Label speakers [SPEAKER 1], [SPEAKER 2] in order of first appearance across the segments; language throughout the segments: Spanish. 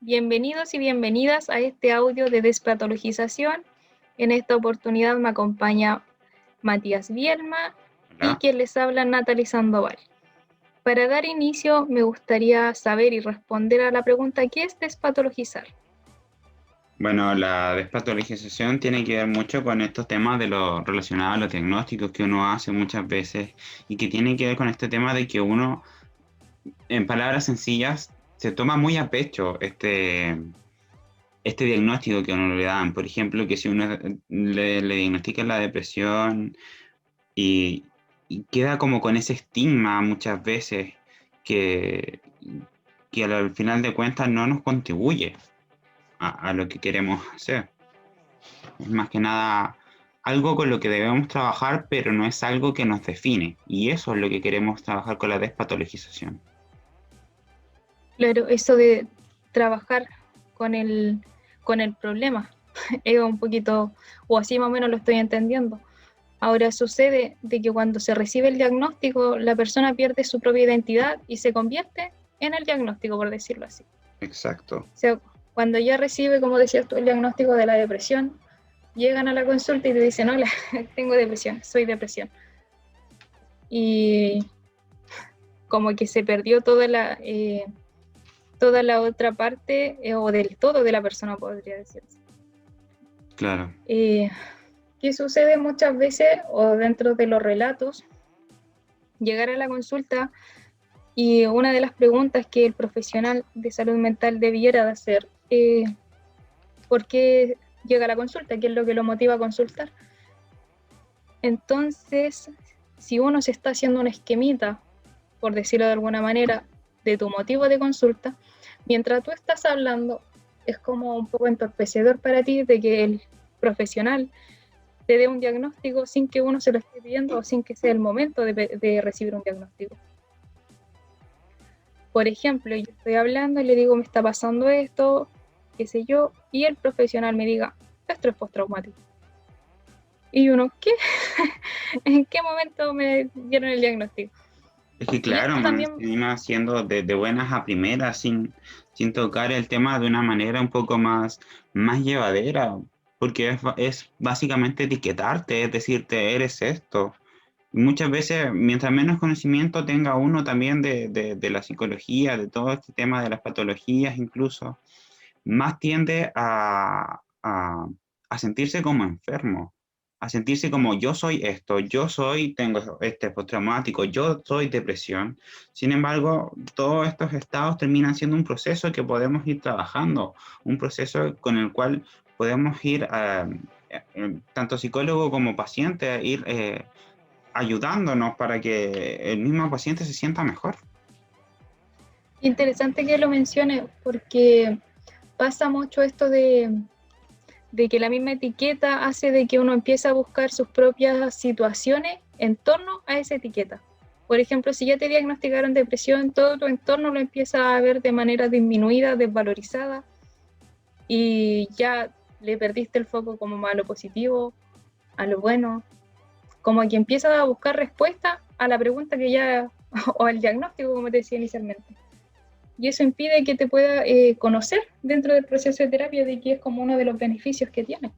[SPEAKER 1] Bienvenidos y bienvenidas a este audio de despatologización. En esta oportunidad me acompaña Matías Bielma y
[SPEAKER 2] Hola.
[SPEAKER 1] quien les habla Natalie Sandoval. Para dar inicio me gustaría saber y responder a la pregunta ¿qué es despatologizar?
[SPEAKER 2] Bueno, la despatologización tiene que ver mucho con estos temas de lo relacionado a los diagnósticos que uno hace muchas veces y que tiene que ver con este tema de que uno, en palabras sencillas, se toma muy a pecho este diagnóstico que a uno le dan. Por ejemplo, que si uno le diagnostica la depresión y, y queda como con ese estigma muchas veces que, que al final de cuentas no nos contribuye a lo que queremos hacer. Es más que nada algo con lo que debemos trabajar, pero no es algo que nos define. Y eso es lo que queremos trabajar con la despatologización.
[SPEAKER 1] Claro, eso de trabajar con con el problema es un poquito, o así más o menos lo estoy entendiendo. Ahora sucede de que cuando se recibe el diagnóstico, la persona pierde su propia identidad y se convierte en el diagnóstico, por decirlo así.
[SPEAKER 2] Exacto.
[SPEAKER 1] O sea, cuando ya recibe, como decías tú, el diagnóstico de la depresión, llegan a la consulta y te dicen, hola, tengo depresión, soy depresión. Y como que se perdió toda la otra parte, o del todo de la persona, podría decirse.
[SPEAKER 2] Claro.
[SPEAKER 1] Eh, ¿Qué sucede muchas veces, o dentro de los relatos? Llegar a la consulta y una de las preguntas que el profesional de salud mental debiera de hacer, ¿por qué llega a la consulta? ¿Qué es lo que lo motiva a consultar? Entonces, si uno se está haciendo una esquemita, por decirlo de alguna manera, de tu motivo de consulta, mientras tú estás hablando, es como un poco entorpecedor para ti de que el profesional te dé un diagnóstico sin que uno se lo esté pidiendo o sin que sea el momento de recibir un diagnóstico. Por ejemplo, yo estoy hablando y le digo, me está pasando esto, qué sé yo, y el profesional me diga, esto es postraumático. Y uno, ¿qué? ¿En qué momento me dieron el diagnóstico?
[SPEAKER 2] Es que
[SPEAKER 1] Y
[SPEAKER 2] claro,
[SPEAKER 1] esto
[SPEAKER 2] man,
[SPEAKER 1] también,
[SPEAKER 2] encima haciendo de buenas a primeras, sin tocar el tema de una manera un poco más llevadera, porque es básicamente etiquetarte, es decirte, eres esto. Muchas veces, mientras menos conocimiento tenga uno también de la psicología, de todo este tema de las patologías incluso, más tiende a sentirse como enfermo, a sentirse como yo soy esto, tengo este postraumático, yo soy depresión. Sin embargo, todos estos estados terminan siendo un proceso que podemos ir trabajando, un proceso con el cual podemos ir, tanto psicólogo como paciente, ir ayudándonos para que el mismo paciente se sienta mejor.
[SPEAKER 1] interesante que lo mencione, porque pasa mucho esto de que la misma etiqueta hace de que uno empiece a buscar sus propias situaciones en torno a esa etiqueta. Por ejemplo, si ya te diagnosticaron depresión, todo tu entorno lo empieza a ver de manera disminuida, desvalorizada, y ya le perdiste el foco como a lo positivo, a lo bueno, como que empiezas a buscar respuesta a la pregunta que ya, o al diagnóstico, como te decía inicialmente. Y eso impide que te pueda conocer dentro del proceso de terapia, de que es como uno de los beneficios que tiene.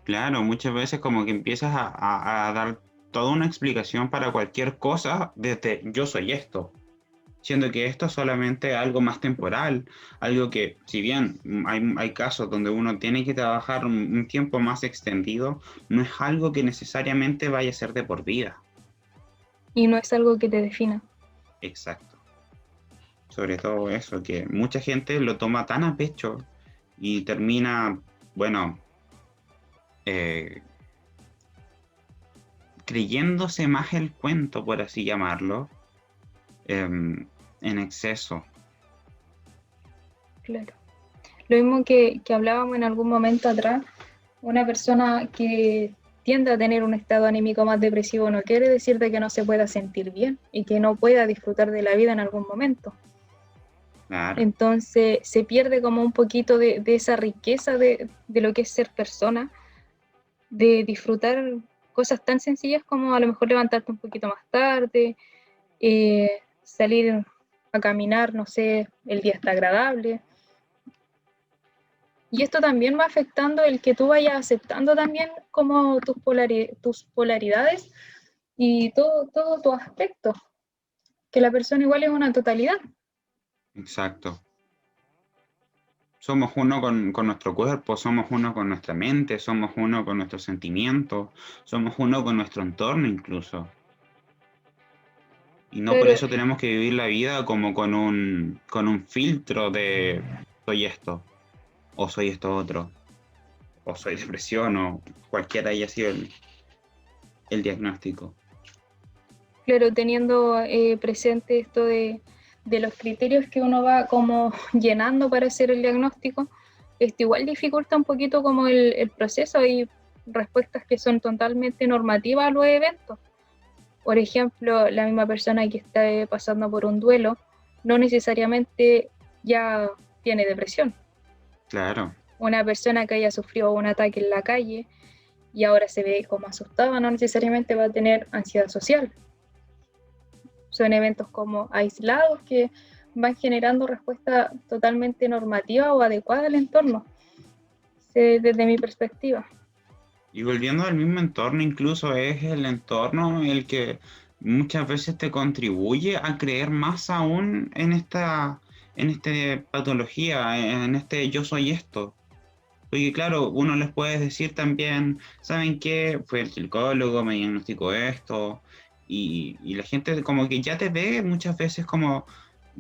[SPEAKER 2] Claro, muchas veces como que empiezas a dar toda una explicación para cualquier cosa desde yo soy esto, siendo que esto es solamente algo más temporal, algo que si bien hay casos donde uno tiene que trabajar un tiempo más extendido, no es algo que necesariamente vaya a ser de por vida.
[SPEAKER 1] Y no es algo que te defina.
[SPEAKER 2] Exacto. Sobre todo eso, que mucha gente lo toma tan a pecho y termina, bueno, eh, creyéndose más el cuento, por así llamarlo, en exceso.
[SPEAKER 1] Claro. Lo mismo que hablábamos en algún momento atrás, una persona que tiende a tener un estado anímico más depresivo no quiere decir de que no se pueda sentir bien y que no pueda disfrutar de la vida en algún momento.
[SPEAKER 2] Claro,
[SPEAKER 1] Entonces se pierde como un poquito de esa riqueza de lo que es ser persona, de disfrutar cosas tan sencillas como a lo mejor levantarte un poquito más tarde, salir a caminar, no sé, el día está agradable, Y esto también va afectando el que tú vayas aceptando también como tus polaridades y todo tu aspecto, que la persona igual es una totalidad.
[SPEAKER 2] Exacto. Somos uno con nuestro cuerpo, somos uno con nuestra mente, somos uno con nuestros sentimientos, somos uno con nuestro entorno incluso. Y no por
[SPEAKER 1] Pero
[SPEAKER 2] eso tenemos que vivir la vida como con un filtro de soy esto, o soy esto otro, o soy depresión, o cualquiera haya sido el diagnóstico.
[SPEAKER 1] claro, teniendo presente esto de los criterios que uno va como llenando para hacer el diagnóstico, esto igual dificulta un poquito como el proceso. Hay respuestas que son totalmente normativas a los eventos. Por ejemplo, la misma persona que está pasando por un duelo no necesariamente ya tiene depresión.
[SPEAKER 2] Claro,
[SPEAKER 1] Una persona que haya sufrido un ataque en la calle y ahora se ve como asustada no necesariamente va a tener ansiedad social. Son eventos como aislados que van generando respuesta totalmente normativa o adecuada al entorno, desde mi perspectiva.
[SPEAKER 2] y volviendo al mismo entorno, incluso es el entorno el que muchas veces te contribuye a creer más aún en esta patología, en este yo soy esto. Porque claro, uno les puede decir también, ¿saben qué? Fue el psicólogo, me diagnosticó esto, y la gente como que ya te ve muchas veces como,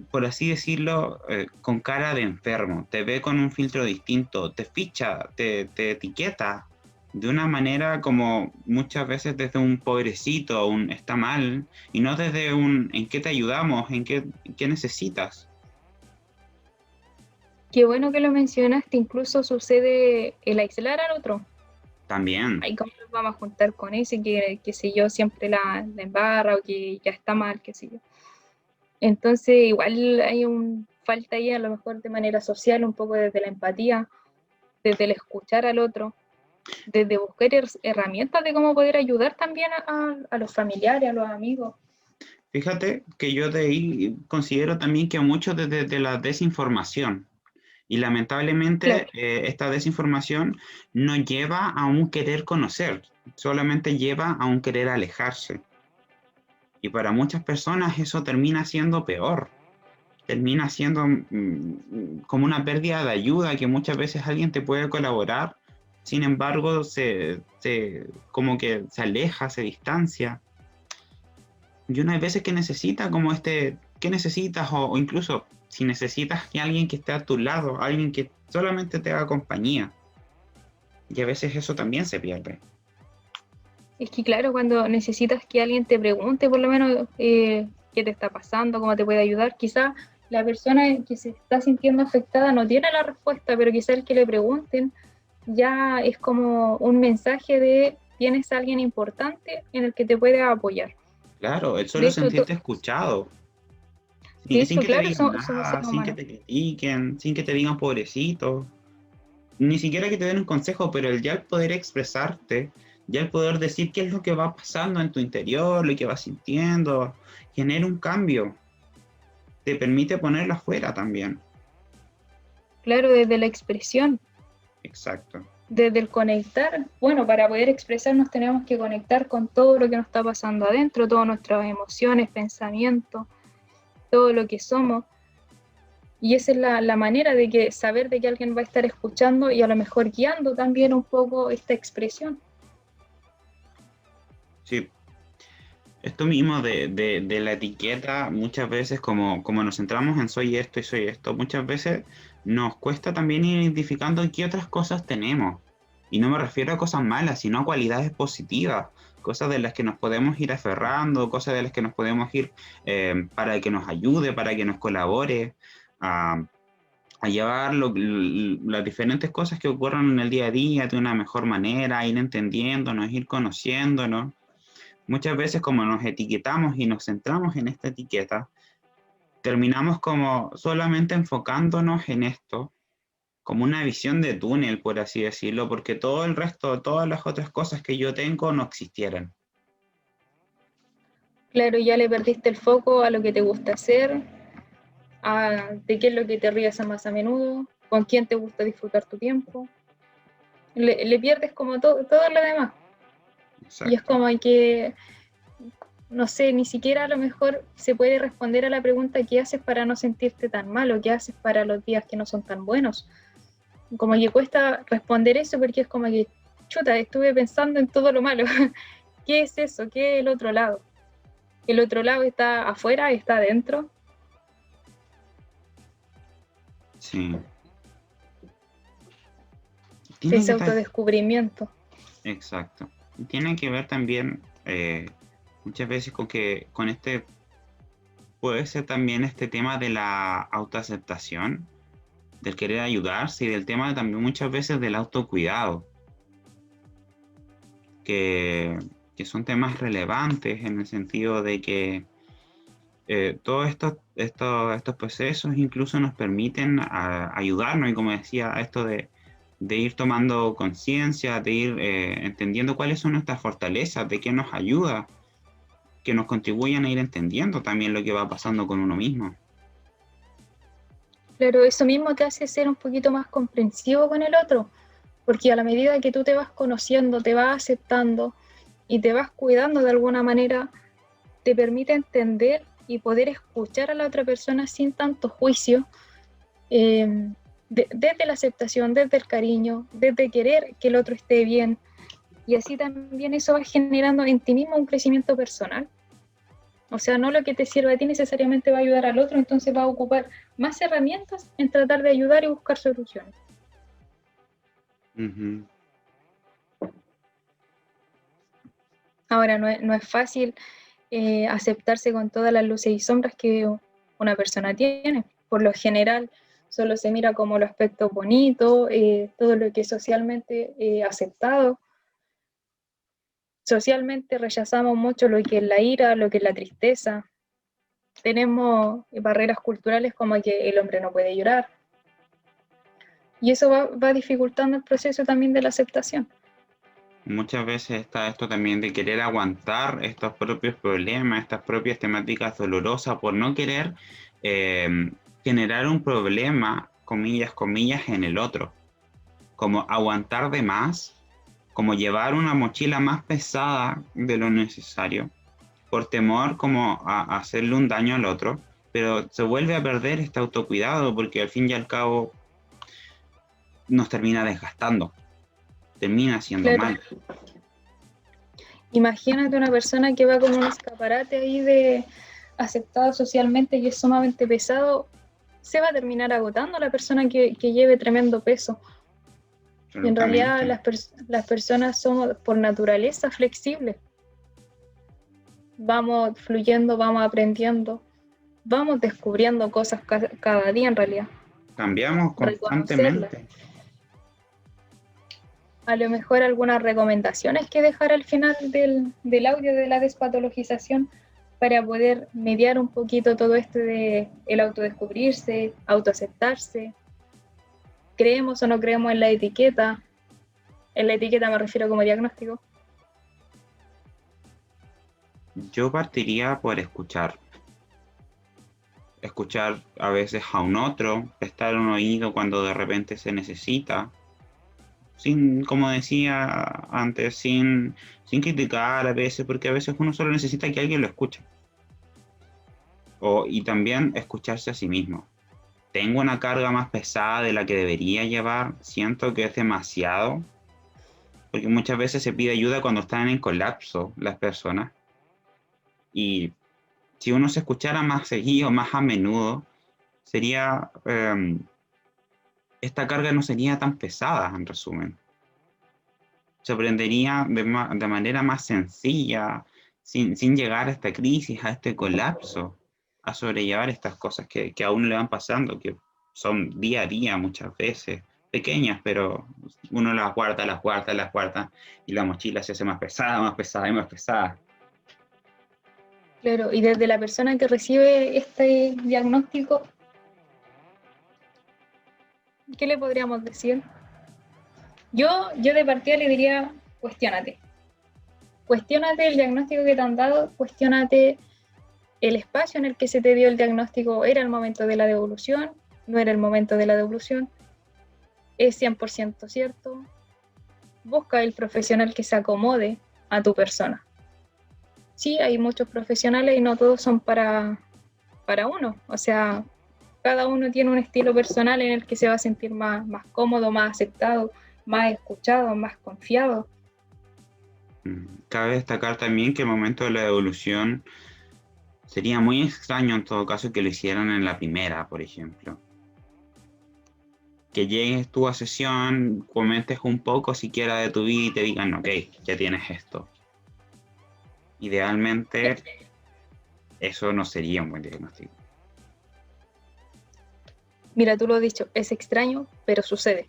[SPEAKER 2] por así decirlo, con cara de enfermo, te ve con un filtro distinto, te ficha, te etiqueta de una manera como muchas veces desde un pobrecito, un está mal, y no desde un ¿en qué te ayudamos? ¿En qué necesitas?
[SPEAKER 1] Qué bueno que lo mencionaste, incluso sucede el aislar al otro.
[SPEAKER 2] También,
[SPEAKER 1] Ahí cómo nos vamos a juntar con ese que sé yo, siempre la embarra o que ya está mal, qué sé yo. Entonces igual hay un falta ahí a lo mejor de manera social, un poco desde la empatía, desde el escuchar al otro, desde buscar herramientas de cómo poder ayudar también a los familiares, a los amigos.
[SPEAKER 2] fíjate que yo de ahí considero también que mucho desde la desinformación. Y lamentablemente
[SPEAKER 1] Claro,
[SPEAKER 2] esta desinformación no lleva a un querer conocer, solamente lleva a un querer alejarse. Y para muchas personas eso termina siendo peor, termina siendo como una pérdida de ayuda, que muchas veces alguien te puede colaborar, sin embargo como que se aleja, se distancia. Y uno hay veces que necesita como ¿qué necesitas? O incluso si necesitas que alguien que esté a tu lado, alguien que solamente te haga compañía. Y a veces eso también se pierde.
[SPEAKER 1] es que claro, cuando necesitas que alguien te pregunte por lo menos qué te está pasando, cómo te puede ayudar, quizá la persona que se está sintiendo afectada no tiene la respuesta, pero quizá el que le pregunten ya es como un mensaje de tienes a alguien importante en el que te puede apoyar.
[SPEAKER 2] Claro, el
[SPEAKER 1] De
[SPEAKER 2] solo
[SPEAKER 1] hecho,
[SPEAKER 2] sentirte escuchado,
[SPEAKER 1] de
[SPEAKER 2] sin
[SPEAKER 1] hecho
[SPEAKER 2] que te
[SPEAKER 1] claro,
[SPEAKER 2] digan
[SPEAKER 1] somos
[SPEAKER 2] nada,
[SPEAKER 1] seres
[SPEAKER 2] sin que
[SPEAKER 1] humanos.
[SPEAKER 2] te critiquen, sin que te digan pobrecito, ni siquiera que te den un consejo, pero el ya el poder expresarte, ya el poder decir qué es lo que va pasando en tu interior, lo que vas sintiendo, genera un cambio, te permite ponerlo afuera también.
[SPEAKER 1] Claro, desde la expresión,
[SPEAKER 2] Exacto.
[SPEAKER 1] desde el conectar. Bueno, para poder expresarnos tenemos que conectar con todo lo que nos está pasando adentro, todas nuestras emociones, pensamientos, todo lo que somos. Y esa es la manera de que saber de que alguien va a estar escuchando y a lo mejor guiando también un poco esta expresión.
[SPEAKER 2] Sí, esto mismo de la etiqueta, muchas veces como nos centramos en soy esto y soy esto, muchas veces nos cuesta también ir identificando qué otras cosas tenemos. Y no me refiero a cosas malas, sino a cualidades positivas, cosas de las que nos podemos ir aferrando, cosas de las que nos podemos ir para que nos ayude, para que nos colabore a llevar las diferentes cosas que ocurren en el día a día de una mejor manera, ir entendiéndonos, ir conociéndonos. Muchas veces como nos etiquetamos y nos centramos en esta etiqueta, terminamos como solamente enfocándonos en esto, como una visión de túnel, por así decirlo, porque todo el resto, todas las otras cosas que yo tengo no existieran.
[SPEAKER 1] Claro, ya le perdiste el foco a lo que te gusta hacer, de qué es lo que te ríes más a menudo. con quién te gusta disfrutar tu tiempo. Le pierdes como todo lo demás. Y es
[SPEAKER 2] Exacto.
[SPEAKER 1] como que, no sé, ni siquiera a lo mejor se puede responder a la pregunta ¿qué haces para no sentirte tan mal o qué haces para los días que no son tan buenos? Como que cuesta responder eso porque es como que, chuta, estuve pensando en todo lo malo. ¿Qué es eso? ¿Qué es el otro lado? ¿El otro lado está afuera, está adentro?
[SPEAKER 2] Sí. Tiene que
[SPEAKER 1] Ese
[SPEAKER 2] estar,
[SPEAKER 1] autodescubrimiento.
[SPEAKER 2] exacto. Tiene que ver también muchas veces con este, puede ser también este tema de la autoaceptación, del querer ayudarse y del tema también muchas veces del autocuidado, que, que son temas relevantes en el sentido de que todos estos procesos incluso nos permiten ayudarnos y como decía, esto de ir tomando conciencia, de ir entendiendo cuáles son nuestras fortalezas, de qué nos ayuda, que nos contribuyan a ir entendiendo también lo que va pasando con uno mismo.
[SPEAKER 1] Pero eso mismo te hace ser un poquito más comprensivo con el otro, porque a la medida que tú te vas conociendo, te vas aceptando y te vas cuidando de alguna manera, te permite entender y poder escuchar a la otra persona sin tanto juicio, desde la aceptación, desde el cariño, desde querer que el otro esté bien. Y así también eso va generando en ti mismo un crecimiento personal. O sea, no lo que te sirva a ti necesariamente va a ayudar al otro, entonces va a ocupar más herramientas en tratar de ayudar y buscar soluciones.
[SPEAKER 2] Ujú.
[SPEAKER 1] Ahora, no es fácil aceptarse con todas las luces y sombras que una persona tiene. Por lo general, solo se mira como los aspectos bonitos, todo lo que es socialmente aceptado. Socialmente rechazamos mucho lo que es la ira, lo que es la tristeza. Tenemos barreras culturales como que el hombre no puede llorar. Y eso va dificultando el proceso también de la aceptación.
[SPEAKER 2] Muchas veces está esto también de querer aguantar estos propios problemas, estas propias temáticas dolorosas por no querer eh, generar un problema, comillas, comillas, en el otro. Como aguantar de más, como llevar una mochila más pesada de lo necesario, por temor como a hacerle un daño al otro, pero se vuelve a perder este autocuidado porque al fin y al cabo nos termina desgastando, termina haciendo
[SPEAKER 1] Claro,
[SPEAKER 2] mal.
[SPEAKER 1] imagínate una persona que va como un escaparate ahí de aceptado socialmente y es sumamente pesado, se va a terminar agotando la persona que lleve tremendo peso. Y en realidad
[SPEAKER 2] Absolutamente.
[SPEAKER 1] las personas somos por naturaleza flexibles. Vamos fluyendo, vamos aprendiendo, vamos descubriendo cosas cada día en realidad.
[SPEAKER 2] Cambiamos
[SPEAKER 1] Reconocerlas.
[SPEAKER 2] constantemente.
[SPEAKER 1] A lo mejor algunas recomendaciones que dejar al final del audio de la despatologización para poder mediar un poquito todo esto de el autodescubrirse, autoaceptarse. ¿Creemos o no creemos en la etiqueta? En la etiqueta me refiero como diagnóstico.
[SPEAKER 2] Yo partiría por escuchar. Escuchar a veces a un otro, prestar un oído cuando de repente se necesita, sin, como decía antes, sin criticar a veces, porque a veces uno solo necesita que alguien lo escuche. Y también escucharse a sí mismo. Tengo una carga más pesada de la que debería llevar, siento que es demasiado, porque muchas veces se pide ayuda cuando están en colapso las personas. Y si uno se escuchara más seguido, más a menudo, sería, esta carga no sería tan pesada, en resumen. Se aprendería de manera más sencilla, sin llegar a esta crisis, a este colapso, a sobrellevar estas cosas que a uno le van pasando, que son día a día muchas veces, pequeñas, pero uno las guarda, las guarda, las guarda, y la mochila se hace más pesada, más pesada y más pesada.
[SPEAKER 1] Claro, y desde la persona que recibe este diagnóstico, ¿qué le podríamos decir? Yo de partida le diría, cuestiónate. Cuestiónate el diagnóstico que te han dado, cuestiónate el espacio en el que se te dio el diagnóstico, ¿era el momento de la devolución? ¿No era el momento de la devolución? es 100% cierto, busca el profesional que se acomode a tu persona. Sí, hay muchos profesionales y no todos son para uno. O sea, cada uno tiene un estilo personal en el que se va a sentir más cómodo, más aceptado, más escuchado, más confiado.
[SPEAKER 2] Cabe destacar también que el momento de la evolución sería muy extraño en todo caso que lo hicieran en la primera, por ejemplo. Que llegues tú a sesión, comentes un poco siquiera de tu vida y te digan, ok, ya tienes esto. Idealmente, eso no sería un buen diagnóstico.
[SPEAKER 1] Mira, tú lo has dicho, es extraño, pero sucede.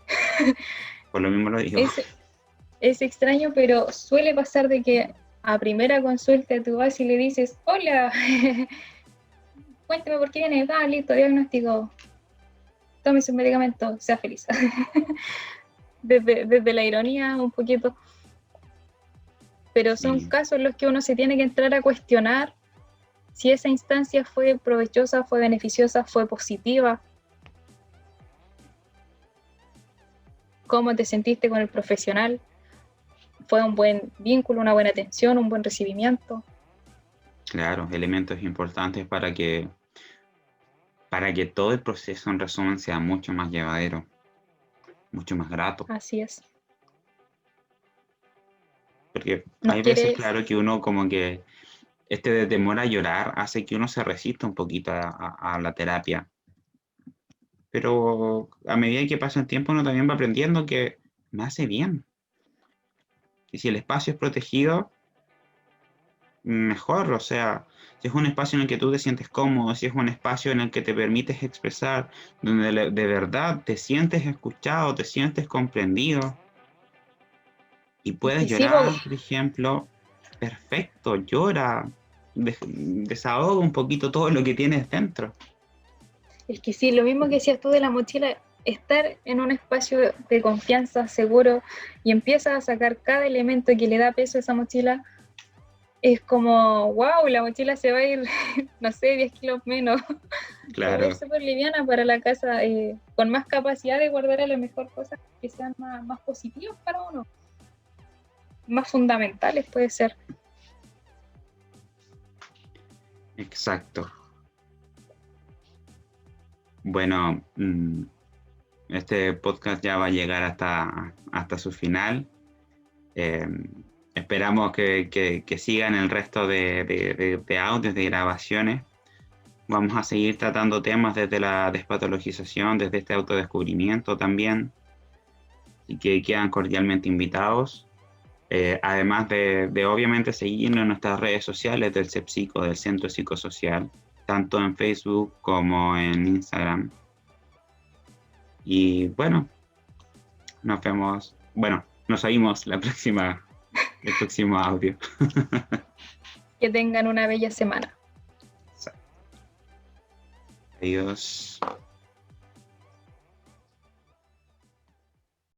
[SPEAKER 2] Por lo mismo lo digo.
[SPEAKER 1] Es extraño, pero suele pasar de que a primera consulta tú vas y le dices, hola, cuéntame por qué viene, listo, diagnóstico, tome sus medicamentos, sea feliz. desde la ironía un poquito, pero son
[SPEAKER 2] Sí.
[SPEAKER 1] casos en los que uno se tiene que entrar a cuestionar si esa instancia fue provechosa, fue beneficiosa, fue positiva, cómo te sentiste con el profesional, fue un buen vínculo, una buena atención, un buen recibimiento.
[SPEAKER 2] Claro, elementos importantes para que todo el proceso en resumen sea mucho más llevadero, mucho más grato.
[SPEAKER 1] Así es.
[SPEAKER 2] Porque
[SPEAKER 1] Nos
[SPEAKER 2] hay veces,
[SPEAKER 1] quieres,
[SPEAKER 2] claro, que uno como que de temor a llorar hace que uno se resista un poquito a la terapia. Pero a medida que pasa el tiempo uno también va aprendiendo que me hace bien. Y si el espacio es protegido, mejor. O sea, si es un espacio en el que tú te sientes cómodo, si es un espacio en el que te permites expresar, donde de verdad te sientes escuchado, te sientes comprendido y
[SPEAKER 1] es
[SPEAKER 2] puedes
[SPEAKER 1] que sí, po,
[SPEAKER 2] llorar, por ejemplo, perfecto, llora, desahoga un poquito todo lo que tienes dentro.
[SPEAKER 1] es que sí, lo mismo que decías tú de la mochila, estar en un espacio de confianza, seguro, y empiezas a sacar cada elemento que le da peso a esa mochila, es como, wow, la mochila se va a ir, no sé, 10 kilos menos, se va a ir
[SPEAKER 2] Claro,
[SPEAKER 1] súper liviana para la casa, con más capacidad de guardar a lo mejor cosas que sean más positivas para uno, más fundamentales puede ser.
[SPEAKER 2] exacto. Bueno, este podcast ya va a llegar hasta su final. Eh, esperamos que sigan el resto de audios, de grabaciones. Vamos a seguir tratando temas desde la despatologización, desde este autodescubrimiento también, y que quedan cordialmente invitados. Además de obviamente seguirnos en nuestras redes sociales del CEPSICO, del Centro Psicosocial, tanto en Facebook como en Instagram. Y bueno, nos vemos, bueno, nos oímos el próximo audio.
[SPEAKER 1] Que tengan una bella semana.
[SPEAKER 2] Adiós.